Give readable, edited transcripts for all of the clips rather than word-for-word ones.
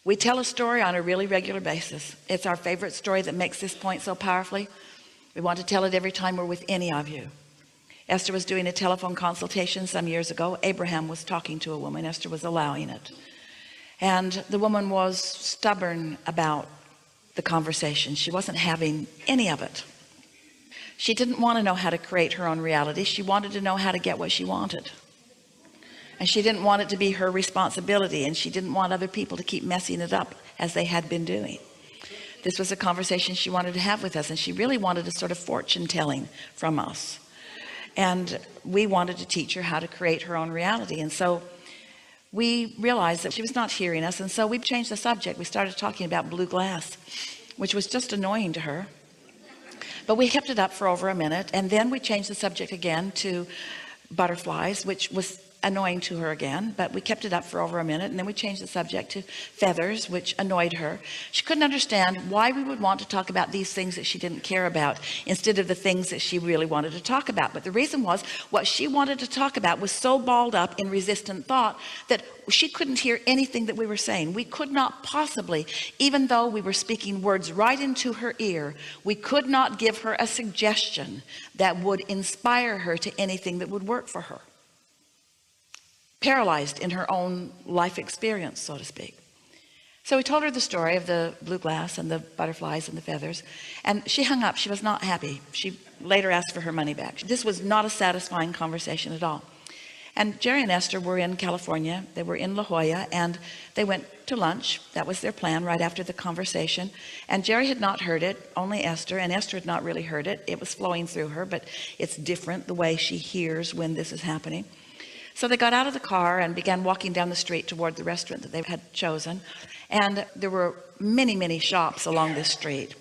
We tell a story on a really regular basis. It's our favorite story that makes this point so powerfully. We want to tell it every time we're with any of you. Esther was doing a telephone consultation some years ago. Abraham was talking to a woman. Esther was allowing it. And the woman was stubborn about the conversation. She wasn't having any of it. She didn't want to know how to create her own reality. She wanted to know how to get what she wanted. And she didn't want it to be her responsibility. And she didn't want other people to keep messing it up as they had been doing. This was a conversation she wanted to have with us. And she really wanted a sort of fortune telling from us. And we wanted to teach her how to create her own reality. And so we realized that she was not hearing us. And so we changed the subject. We started talking about blue glass, which was just annoying to her. But we kept it up for over a minute. And then we changed the subject again to butterflies, which was annoying to her again, but we kept it up for over a minute. And then we changed the subject to feathers, which annoyed her. She couldn't understand why we would want to talk about these things that she didn't care about instead of the things that she really wanted to talk about. But the reason was what she wanted to talk about was so balled up in resistant thought that she couldn't hear anything that we were saying. We could not possibly, even though we were speaking words right into her ear, we could not give her a suggestion that would inspire her to anything that would work for her. Paralyzed in her own life experience, so to speak. So we told her the story of the blue glass and the butterflies and the feathers, and she hung up. She was not happy. She later asked for her money back. This was not a satisfying conversation at all. And Jerry and Esther were in California. They were in La Jolla, and they went to lunch. That was their plan right after the conversation. And Jerry had not heard it, only Esther, and Esther had not really heard it. It was flowing through her, but it's different the way she hears when this is happening. So they got out of the car and began walking down the street toward the restaurant that they had chosen. And there were many, many shops along this street.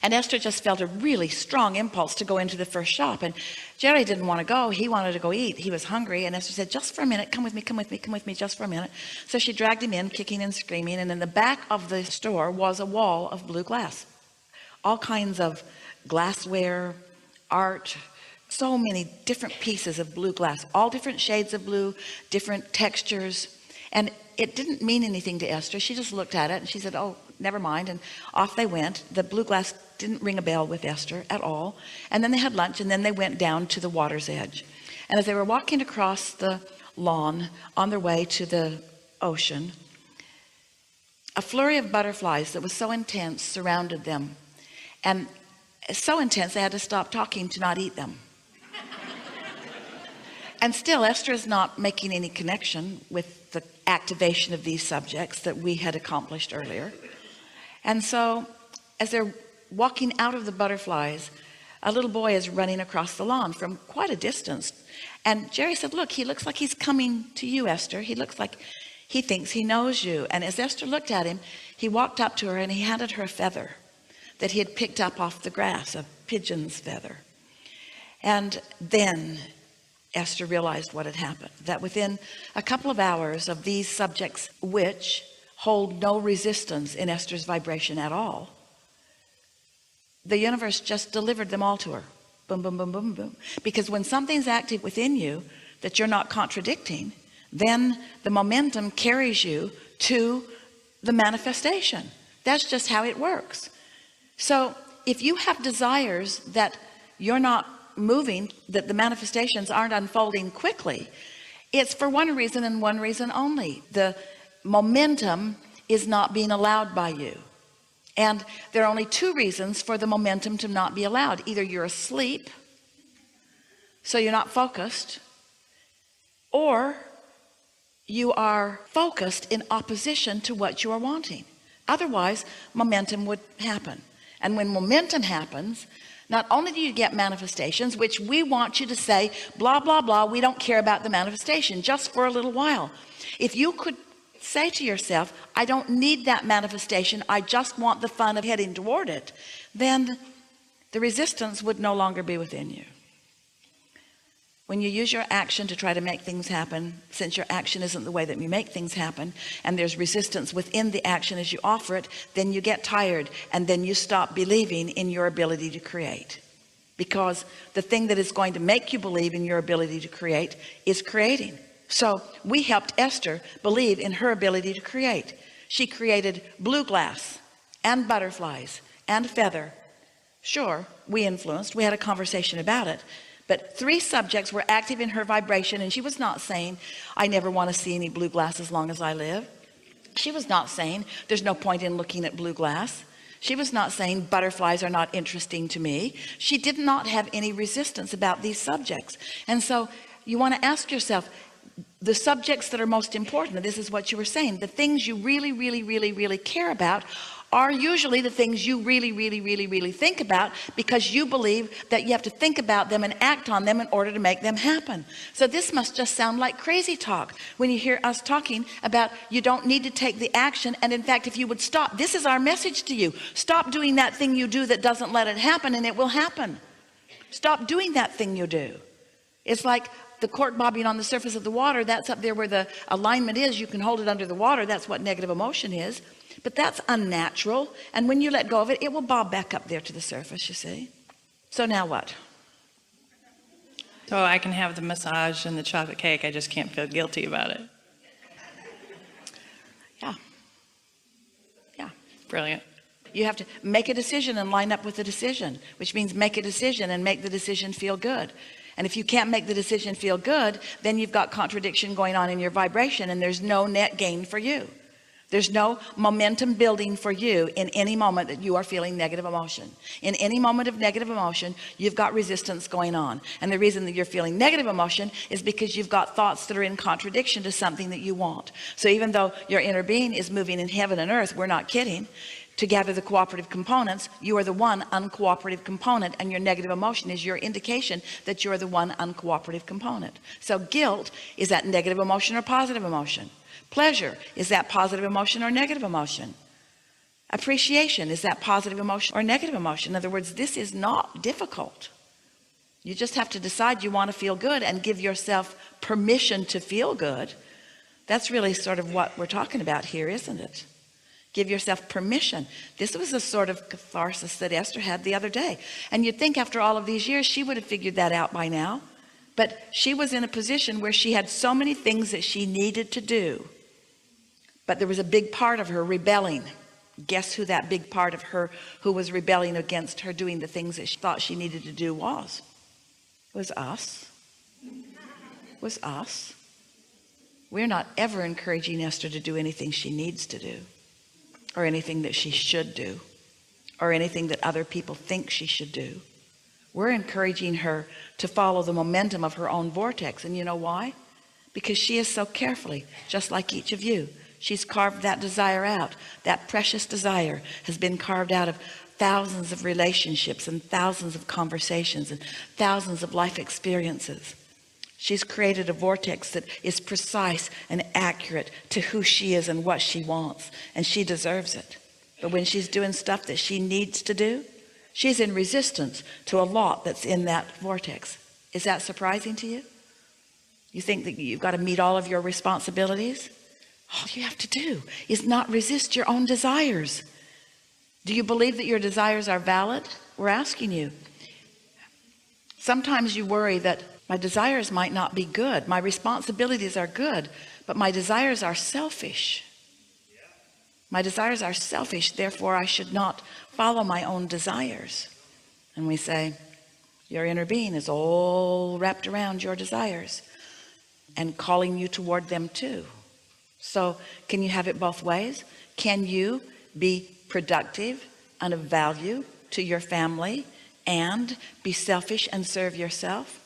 And Esther just felt a really strong impulse to go into the first shop. And Jerry didn't want to go. He wanted to go eat. He was hungry. And Esther said, just for a minute, come with me just for a minute. So she dragged him in, kicking and screaming. And in the back of the store was a wall of blue glass. All kinds of glassware, art, so many different pieces of blue glass, all different shades of blue, different textures. And it didn't mean anything to Esther. She just looked at it and she said, oh, never mind. And off they went. The blue glass didn't ring a bell with Esther at all. And then they had lunch, and then they went down to the water's edge. And as they were walking across the lawn on their way to the ocean, a flurry of butterflies that was so intense surrounded them. And so intense they had to stop talking to not eat them. And still, Esther is not making any connection with the activation of these subjects that we had accomplished earlier. And so, as they're walking out of the butterflies, a little boy is running across the lawn from quite a distance. And Jerry said, look, he looks like he's coming to you, Esther. He looks like he thinks he knows you. And as Esther looked at him, he walked up to her and he handed her a feather that he had picked up off the grass, a pigeon's feather. And then Esther realized what had happened, that within a couple of hours of these subjects, which hold no resistance in Esther's vibration at all, the universe just delivered them all to her. Boom, boom, boom, boom, boom. Because when something's active within you that you're not contradicting, then the momentum carries you to the manifestation. That's just how it works. So if you have desires that you're not moving, that the manifestations aren't unfolding quickly, it's for one reason and one reason only. The momentum is not being allowed by you. And there are only two reasons for the momentum to not be allowed. Either you're asleep, so you're not focused, or you are focused in opposition to what you are wanting. Otherwise, momentum would happen. And when momentum happens, not only do you get manifestations, which we want you to say, blah, blah, blah, we don't care about the manifestation, just for a little while. If you could say to yourself, I don't need that manifestation, I just want the fun of heading toward it, then the resistance would no longer be within you. When you use your action to try to make things happen, since your action isn't the way that you make things happen, and there's resistance within the action as you offer it, then you get tired, and then you stop believing in your ability to create. Because the thing that is going to make you believe in your ability to create is creating. So we helped Esther believe in her ability to create. She created blue glass and butterflies and feather. Sure, we influenced, we had a conversation about it, but 3 subjects were active in her vibration, and she was not saying, I never want to see any blue glass as long as I live. She was not saying, there's no point in looking at blue glass. She was not saying, butterflies are not interesting to me. She did not have any resistance about these subjects. And so you want to ask yourself, the subjects that are most important, this is what you were saying, the things you really care about are usually the things you really think about, because you believe that you have to think about them and act on them in order to make them happen. So this must just sound like crazy talk when you hear us talking about you don't need to take the action. And in fact, if you would stop, this is our message to you. Stop doing that thing you do that doesn't let it happen, and it will happen. Stop doing that thing you do. It's like the cork bobbing on the surface of the water. That's up there where the alignment is. You can hold it under the water. That's what negative emotion is. But that's unnatural. And when you let go of it, it will bob back up there to the surface, you see. So now what? So I can have the massage and the chocolate cake. I just can't feel guilty about it. Yeah. Yeah. Brilliant. You have to make a decision and line up with the decision, which means make a decision and make the decision feel good. And if you can't make the decision feel good, then you've got contradiction going on in your vibration, and there's no net gain for you. There's no momentum building for you in any moment that you are feeling negative emotion. In any moment of negative emotion, you've got resistance going on. And the reason that you're feeling negative emotion is because you've got thoughts that are in contradiction to something that you want. So even though your inner being is moving in heaven and earth, we're not kidding, to gather the cooperative components, you are the one uncooperative component, and your negative emotion is your indication that you're the one uncooperative component. So guilt is that negative emotion or positive emotion. Pleasure is that positive emotion or negative emotion. Appreciation is that positive emotion or negative emotion. In other words, this is not difficult. You just have to decide you want to feel good and give yourself permission to feel good. That's really sort of what we're talking about here, isn't it? Give yourself permission. This was a sort of catharsis that Esther had the other day. And you'd think after all of these years, she would have figured that out by now. But she was in a position where she had so many things that she needed to do. But there was a big part of her rebelling. Guess who that big part of her who was rebelling against her doing the things that she thought she needed to do was? It was us. It was us. We're not ever encouraging Esther to do anything she needs to do, or anything that she should do, or anything that other people think she should do. We're encouraging her to follow the momentum of her own vortex. And you know why? Because she is so carefully, just like each of you, she's carved that desire out. That precious desire has been carved out of thousands of relationships and thousands of conversations and thousands of life experiences. She's created a vortex that is precise and accurate to who she is and what she wants, and she deserves it. But when she's doing stuff that she needs to do, she's in resistance to a lot that's in that vortex. Is that surprising to you? You think that you've got to meet all of your responsibilities? All you have to do is not resist your own desires. Do you believe that your desires are valid? We're asking you. Sometimes you worry that my desires might not be good. My responsibilities are good, but my desires are selfish. My desires are selfish, therefore I should not follow my own desires. And we say, your inner being is all wrapped around your desires and calling you toward them too. So can you have it both ways? Can you be productive and of value to your family and be selfish and serve yourself?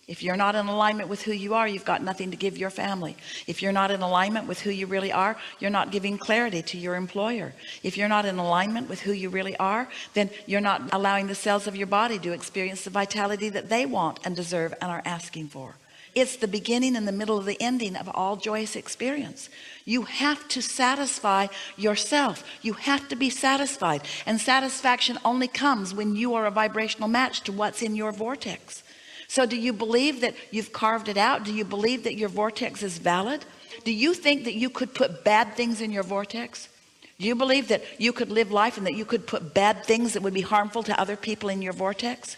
If you're not in alignment with who you are, you've got nothing to give your family. If you're not in alignment with who you really are, you're not giving clarity to your employer. If you're not in alignment with who you really are, then you're not allowing the cells of your body to experience the vitality that they want and deserve and are asking for. It's the beginning and the middle of the ending of all joyous experience. You have to satisfy yourself. You have to be satisfied. And satisfaction only comes when you are a vibrational match to what's in your vortex. So do you believe that you've carved it out? Do you believe that your vortex is valid? Do you think that you could put bad things in your vortex? Do you believe that you could live life and that you could put bad things that would be harmful to other people in your vortex?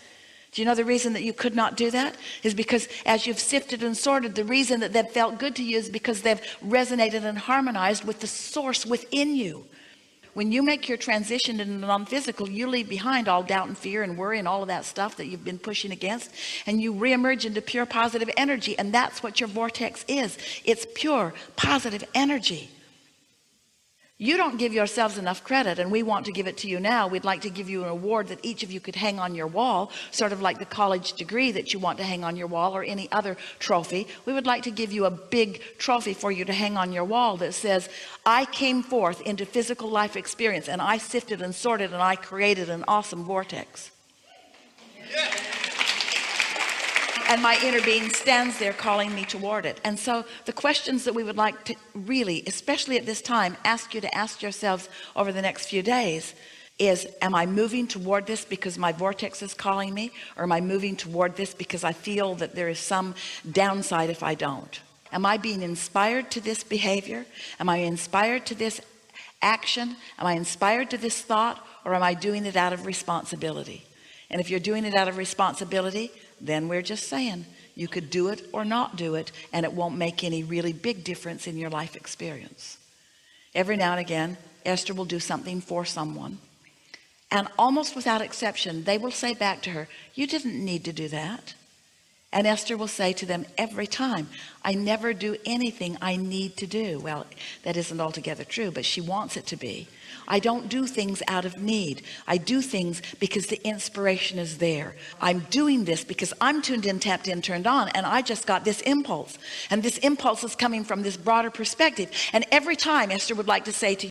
Do you know the reason that you could not do that is because as you've sifted and sorted, the reason that they've felt good to you is because they've resonated and harmonized with the source within you. When you make your transition into non-physical, you leave behind all doubt and fear and worry and all of that stuff that you've been pushing against, and you reemerge into pure positive energy. And that's what your vortex is. It's pure positive energy. You don't give yourselves enough credit, and we want to give it to you now. We'd like to give you an award that each of you could hang on your wall, sort of like the college degree that you want to hang on your wall, or any other trophy. We would like to give you a big trophy for you to hang on your wall that says, I came forth into physical life experience, and I sifted and sorted, and I created an awesome vortex. Yeah. And my inner being stands there calling me toward it. And so the questions that we would like to really, especially at this time, ask you to ask yourselves over the next few days is, am I moving toward this because my vortex is calling me? Or am I moving toward this because I feel that there is some downside if I don't? Am I being inspired to this behavior? Am I inspired to this action? Am I inspired to this thought? Or am I doing it out of responsibility? And if you're doing it out of responsibility, then we're just saying you could do it or not do it, and it won't make any really big difference in your life experience. Every now and again, Esther will do something for someone, and almost without exception, they will say back to her, you didn't need to do that. And Esther will say to them every time, I never do anything I need to do. Well, that isn't altogether true, but she wants it to be. I don't do things out of need. I do things because the inspiration is there. I'm doing this because I'm tuned in, tapped in, turned on, and I just got this impulse. And this impulse is coming from this broader perspective. And every time Esther would like to say to